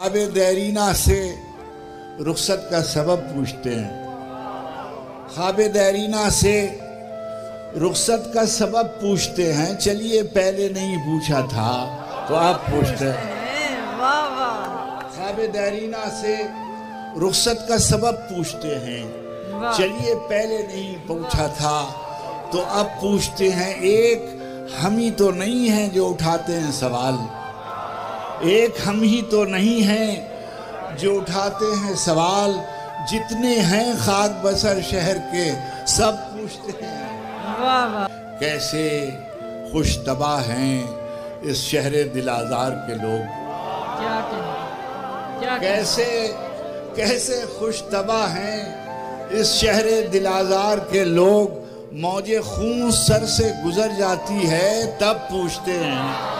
ख्वाब देरीना से रुखसत का सबब पूछते हैं। ख्वाब देरीना से रुखसत का सबब पूछते हैं। चलिए पहले नहीं पूछा था तो आप पूछते हैं। वाह वाह। ख्वाब देरीना से रुखसत का सबब पूछते हैं। चलिए पहले नहीं पूछा था तो अब पूछते हैं। एक हम ही तो नहीं हैं जो उठाते हैं सवाल, एक हम ही तो नहीं हैं जो उठाते हैं सवाल। जितने हैं खाक बसर शहर के सब पूछते हैं। वाह वाह। कैसे खुश तबाह हैं इस शहर दिल आज़ार के लोग। क्या कहें, क्या कैसे कैसे खुश तबाह हैं इस शहर दिल आज़ार के लोग। मौजे खून सर से गुजर जाती है तब पूछते हैं।